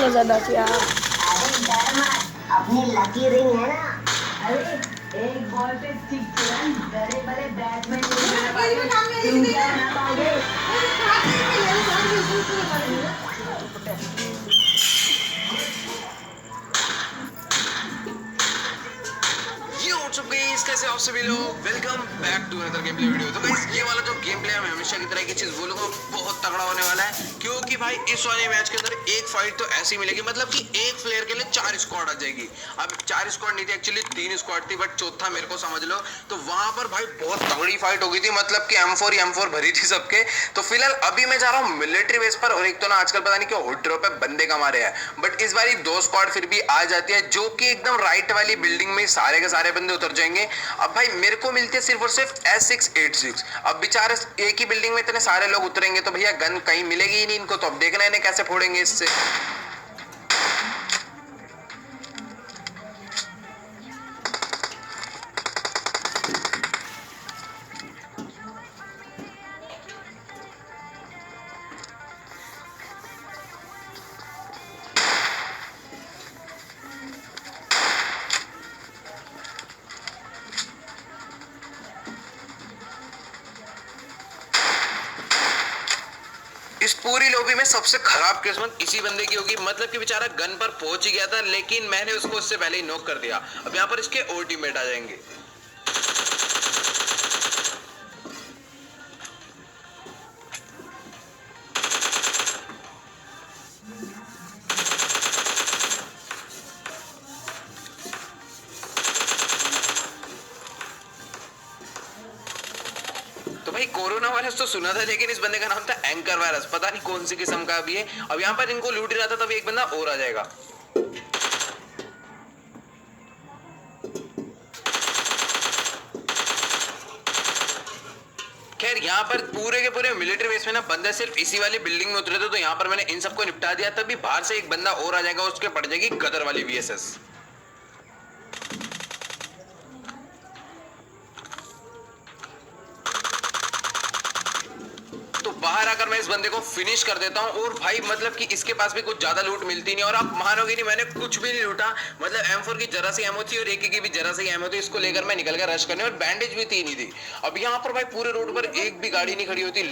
जबरदस्त यार। अरे डर मत, अपनी लकी रिंग है ना। अरे एक बॉल पे 6 रन, बड़े बड़े बैट्समैन नहीं बना पाएंगे, तुम क्या बना पाओगे? कैसे आप सभी लोग, welcome back to another game play video. तो गाइस ये वाला जो गेम प्ले है मैं हमेशा की तरह की चीज बोलूंगा, बहुत तगड़ा होने वाला है, क्योंकि भाई इस वाले मैच के अंदर एक फाइट तो ऐसी मिलेगी, मतलब कि एक प्लेयर के लिए 4 स्क्वाड आ जाएगी। अब 4 स्क्वाड नहीं थी, एक्चुअली 3 स्क्वाड थी, बट चौथा मेरे को समझ लो। तो वहां पर भाई बहुत तगड़ी फाइट हो गई थी, मतलब कि M4 भरी थी सबके। तो फिलहाल अभी मैं जा रहा हूँ मिलिट्री बेस पर, और एक तो ना आजकल पता नहीं क्यों होड्रो पे बंदे कमा रहे हैं, बट इस बार 2 स्क्वाड फिर भी आ जाती है, जो कि एकदम राइट वाली बिल्डिंग में सारे के सारे बंदे उतर जाएंगे। अब भाई मेरे को मिलती है सिर्फ और सिर्फ S686। अब बेचारे एक ही बिल्डिंग में इतने सारे लोग उतरेंगे तो भैया गन कहीं मिलेगी ही नहीं इनको, तो अब देखना है इन्हें कैसे फोड़ेंगे इससे। इस पूरी लॉबी में सबसे खराब किस्मत इसी बंदे की होगी, मतलब कि बेचारा गन पर पहुंच ही गया था, लेकिन मैंने उसको उससे पहले ही नॉक कर दिया। अब यहाँ पर इसके और टीममेट आ जाएंगे। तो भाई कोरोना वायरस तो सुना था, लेकिन इस बंदे का नाम था एंकर वायरस, पता नहीं कौन सी किस्म का अभी है। अब यहाँ पर इनको लूट ही रहा था, तभी एक बंदा और आ जाएगा। खैर यहाँ पर पूरे के पूरे मिलिट्री बेस में ना बंदे सिर्फ इसी वाली बिल्डिंग में उतरे थे, तो यहाँ पर मैंने इन सबको निपटा दिया। तभी बाहर से एक बंदा और आ जाएगा, उसके पड़ जाएगी गदर वाली VSS। तो बाहर आकर मैं इस बंदे को फिनिश कर देता हूँ, और भाई मतलब कि इसके पास भी कुछ ज्यादा लूट मिलती नहीं, और आप मानोगे नहीं मैंने कुछ भी नहीं लूटा। मतलब M4 की जरा सी एमओ थी और AK की भी जरा सी एमओ थी, इसको लेकर मैं निकल गया रश करने, और बैंडेज भी थी नहीं थी। अब यहाँ पर भाई पूरे रोड पर एक भी गाड़ी नहीं खड़ी होती,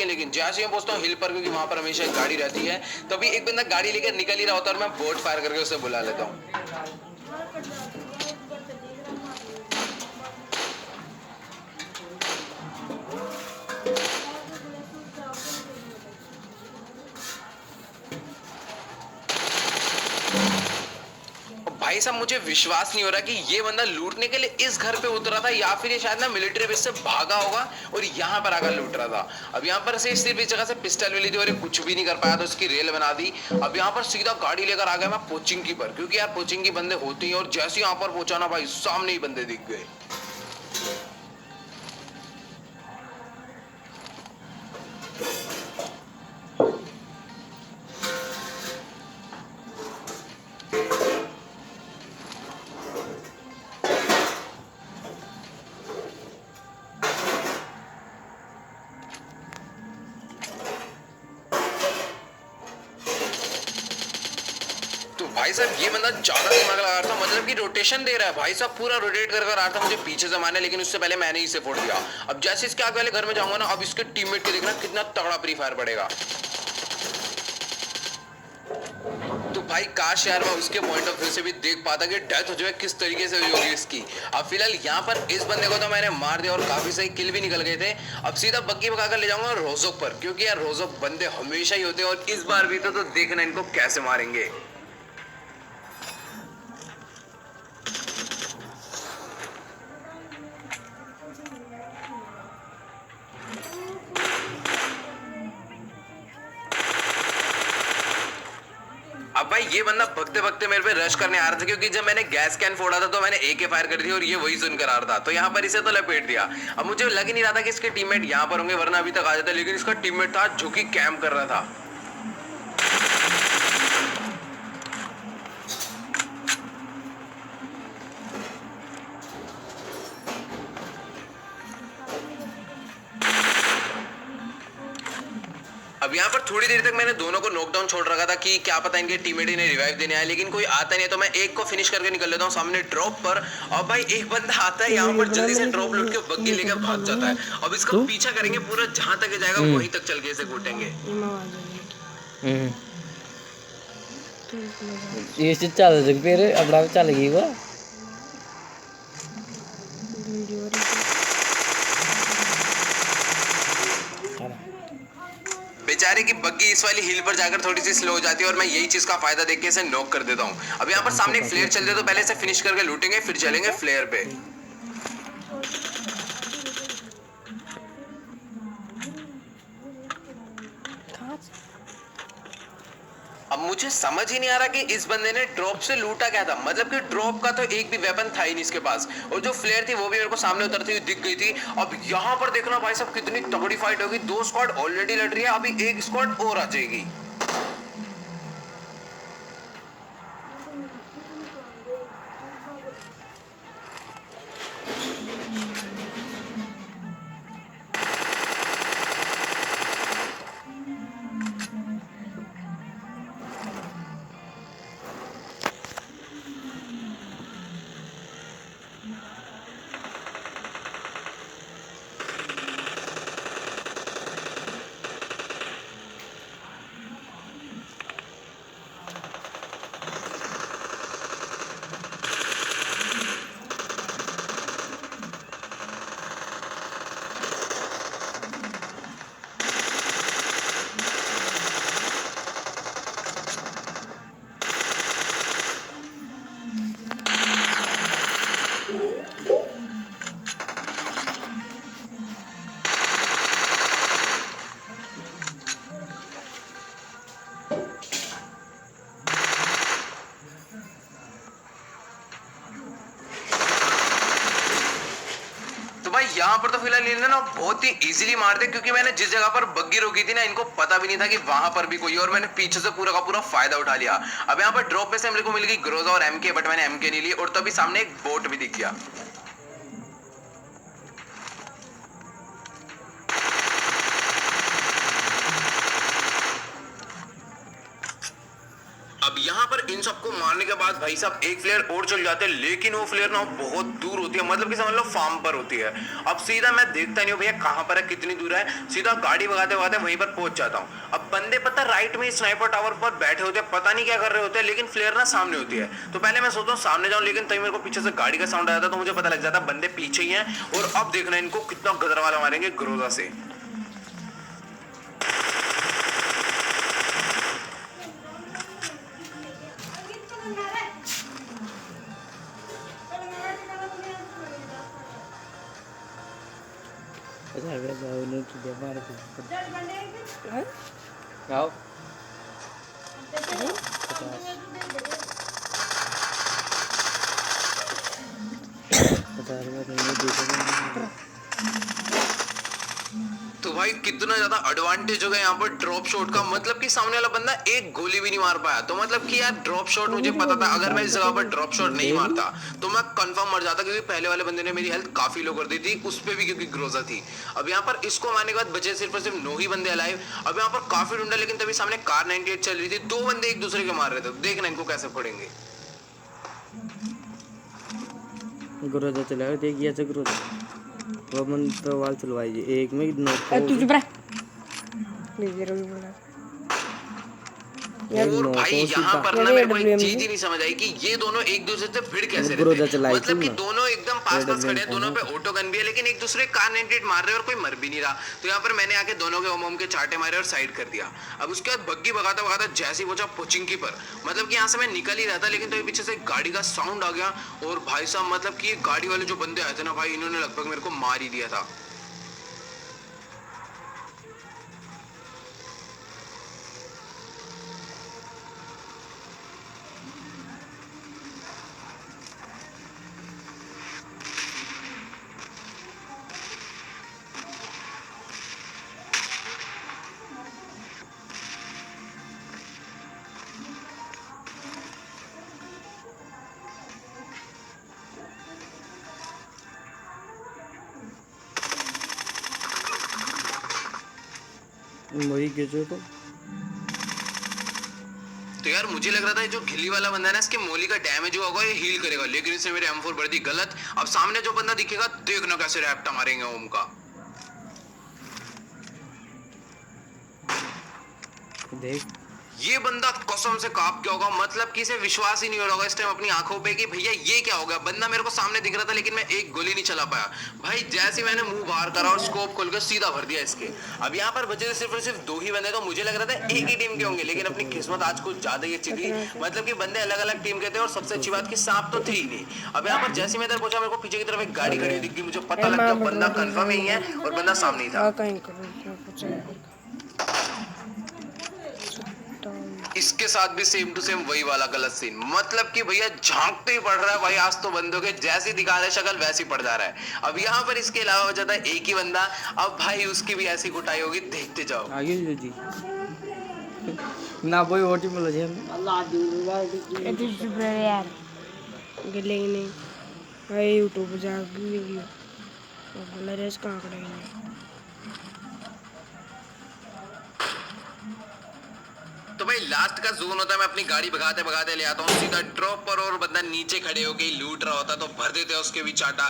लेकिन जैसे मैं पहुंचता हूँ हिल पर, क्योंकि वहां पर हमेशा एक गाड़ी रहती है, तभी एक बंदा गाड़ी लेकर निकल ही रहा होता है, और मैं बोट फायर करके उसे बुला लेता हूँ। भाई साहब मुझे विश्वास नहीं हो रहा कि ये बंदा लूटने के लिए इस घर पे उतरा था, या फिर ये शायद ना मिलिट्री बेस से भागा होगा और यहाँ पर आकर लूट रहा था। अब यहाँ पर से सिर्फ इस जगह से पिस्टल मिली थी और ये कुछ भी नहीं कर पाया, तो उसकी रेल बना दी। अब यहाँ पर सीधा गाड़ी लेकर आ गया मैं पोचिंग की पर, क्योंकि यार पोचिंग की बंदे होती हैं, और जैसे ही यहाँ पर पहुंचा ना भाई सामने ही बंदे दिख गए। तो भाई साहब ये बंदा ज्यादा दिमाग लगा रहा था, मतलब कि रोटेशन दे रहा है भाई साहब, पूरा रोटेट कर रहा था मुझे पीछे से मारने, लेकिन उससे पहले मैंने ही इसे फोड़ दिया। अब जैसे इसके आगे वाले घर में जाऊंगा ना, अब इसके टीममेट के देखना कितना तगड़ा फ्री फायर पड़ेगा। तो भाई काश यार मैं उसके पॉइंट ऑफ व्यू से भी देख पाता कि डेथ जो है किस तरीके से हुई होगी इसकी। अब फिलहाल यहाँ पर इस बंदे को तो मैंने मार दिया और काफी सही किल भी निकल गए थे। अब सीधा बग्गी भगाकर ले जाऊंगा रोजोक पर, क्योंकि यार रोजोक बंदे हमेशा ही होते हैं, और इस बार भी तो देखना इनको कैसे मारेंगे। अब भाई ये बंदा भगते भगते मेरे पे रश करने आ रहा था, क्योंकि जब मैंने गैस कैन फोड़ा था तो मैंने AK फायर कर दी, और ये वही सुनकर आ रहा था, तो यहाँ पर इसे तो लपेट दिया। अब मुझे लग ही नहीं रहा था कि इसके टीममेट यहाँ पर होंगे, वरना अभी तक आ जाता, लेकिन इसका टीममेट था जो कि कैंप कर रहा था। अब यहाँ पर थोड़ी देर तक मैंने दोनों को नॉकडाउन छोड़ रखा था कि क्या पता इनके टीममेट इन्हें रिवाइव देने आए, लेकिन कोई आता नहीं है तो मैं एक को फिनिश करके निकल लेता हूँ सामने ड्रॉप पर। और भाई एक बंदा आता है यहाँ पर जल्दी से ड्रॉप लूट के बग्गी लेकर भाग जाता है। अब इसका पीछा करेंगे पूरा, जहां तक जाएगा वहीं तक चल के इसे घोटेंगे। ये चल सकते रे, अपना चल गई वो। बेचारे की बग्गी इस वाली हिल पर जाकर थोड़ी सी स्लो हो जाती है और मैं यही चीज का फायदा देख के इसे नॉक कर देता हूँ। अब यहाँ पर सामने एक फ्लेयर चल रही है तो पहले इसे फिनिश करके लूटेंगे, फिर चलेंगे फ्लेयर पे। अब मुझे समझ ही नहीं आ रहा कि इस बंदे ने ड्रॉप से लूटा क्या था। मतलब कि ड्रॉप का तो एक भी वेपन था ही नहीं इसके पास, और जो फ्लेयर थी वो भी मेरे को सामने उतरती हुई दिख गई थी। अब यहाँ पर देखना भाई साहब कितनी तगड़ी फाइट होगी। 2 स्क्वाड ऑलरेडी लड़ रही है, अभी 1 स्क्वाड और आ जाएगी। यहाँ पर तो फिलहाल इन्होंने ना बहुत ही इजीली मार दिया, क्योंकि मैंने जिस जगह पर बग्गी रोकी थी ना, इनको पता भी नहीं था कि वहां पर भी कोई, और मैंने पीछे से पूरा का पूरा फायदा उठा लिया। अब यहाँ पर ड्रॉप पे से मेरे को मिल गई ग्रोजा और एमके, बट मैंने एमके नहीं ली, और तभी सामने एक बोट भी दिख गया। अब यहाँ पर इन सबको मारने के बाद भाई साहब एक फ्लेयर और चल जाते हैं, लेकिन वो फ्लेयर ना बहुत दूर होती है, मतलब कि समझ लो फार्म पर होती है। अब सीधा मैं देखता नहीं हूँ भैया कहाँ पर है, कितनी दूर है, सीधा गाड़ी भगाते भगाते वहीं पर पहुंच जाता हूँ। अब बंदे पता राइट में स्नाइपर टावर पर बैठे होते हैं, पता नहीं क्या कर रहे होते हैं, लेकिन फ्लेयर ना सामने होती है। तो पहले मैं सोचता हूँ सामने जाऊँ, लेकिन तभी मेरे को पीछे से गाड़ी का साउंड आया था, तो मुझे पता लग जाता बंदे पीछे ही है। और अब देखना इनको कितना गदर वाला मारेंगे ग्रोजा से। तो भाई कितना ज्यादा एडवांटेज हो गया यहाँ पर ड्रॉप शॉट का, मतलब कि सामने वाला बंदा एक गोली भी नहीं मार पाया। तो मतलब कि यार ड्रॉप शॉट मुझे पता था, अगर मैं इस जगह पर ड्रॉप शॉट नहीं मारता तो मैं कंफर्म मर जाता, क्योंकि पहले वाले बंदे ने मेरी हेल्थ काफी लो कर दी थी, उस पे भी क्योंकि ग्रोजा थी। अब यहाँ पर इसको मारने के बाद बचे सिर्फ और सिर्फ 9 ही बंदे अलाइव। अब यहाँ पर काफी ढूंढा, लेकिन तभी सामने कार 98 चल रही थी, 2 बंदे एक दूसरे के मार रहे थे। देखना इनको कैसे पड़ेंगे। ग्रोजा चलाओ, देखिए ग्रोजा वो मन पे वाल चलवाइए एक में नोट तू चुप रह। नहीं ये रोई बोला और भाई यहाँ पर ना मेरे को एक चीज ही नहीं समझ आई कि ये दोनों एक दूसरे से भिड़ कैसे रहे थे। मतलब कि दोनों एकदम पास पास खड़े हैं, दोनों पे ऑटो गन भी है, लेकिन एक दूसरे कार 98 मार रहे हैं और कोई मर भी नहीं रहा। तो यहाँ पर मैंने आके दोनों के ओम के चाटे मारे और साइड कर दिया। अब उसके बाद बग्गी भगाता भगाता जैसे ही पहुंचा पोचिंकी पर, मतलब कि यहाँ से मैं निकल ही रहा था, लेकिन तो पीछे से गाड़ी का साउंड आ गया। और भाई साहब मतलब कि गाड़ी वाले जो बंदे आए थे ना भाई, इन्होंने लगभग मेरे को मार ही दिया था। वही गेजो को तो यार मुझे लग रहा था ये जो घिल्ली वाला बंदा है ना, इसके मोली का डैमेज हुआ होगा, ये हील करेगा, लेकिन इसने मेरे M4 भर दी गलत। अब सामने जो बंदा दिखेगा देखना कैसे रैप्टा मारेंगे ओम का। देख ये बंदा कसम से कांप गया होगा, मतलब कि इसे विश्वास ही नहीं हो रहा होगा इस टाइम अपनी आंखों पे कि भैया ये क्या हो गया। बंदा मेरे को सामने दिख रहा था लेकिन मैं एक गोली नहीं चला पाया भाई। जैसे मैंने मुंह बाहर करा और स्कोप खोल कर सीधा भर दिया इसके। अब यहाँ पर बचे सिर्फ और सिर्फ 2 ही बंदे, तो मुझे लग रहा था एक ही टीम के होंगे, लेकिन अपनी किस्मत आज कुछ ज्यादा ही अच्छी थी, मतलब कि बंदे अलग अलग टीम के थे और सबसे अच्छी बात कि सांप तो थे ही नहीं। अब यहाँ पर जैसे मैं इधर पहुंचा, मेरे को पीछे की तरफ एक गाड़ी खड़ी दिख गई, मुझे पता लग गया बंदा कंफर्म ही है और बंदा सामने ही था। कहीं करो इसके साथ भी सेम टू सेम वही वाला गलत सीन, मतलब कि भैया झांकते ही पड़ रहा है भाई। आज तो बंदों के जैसी दिखा रहे शक्ल वैसी पड़ जा रहा है। अब यहाँ पर इसके अलावा बचा था एक ही बंदा, अब भाई उसकी भी ऐसी कुटाई होगी, देखते जाओ। आगे जो जी ना वही ओटी में लगे यार गले नहीं भाई यूट्यूब जा वीडियो और बोला रेस कहाँ करेंगे। तो भाई लास्ट का जोन होता है, मैं अपनी गाड़ी भगाते भगाते ले आता हूँ सीधा ड्रॉप पर, और बंदा नीचे खड़े होके लूट रहा होता तो भर देते हैं उसके भी चाटा।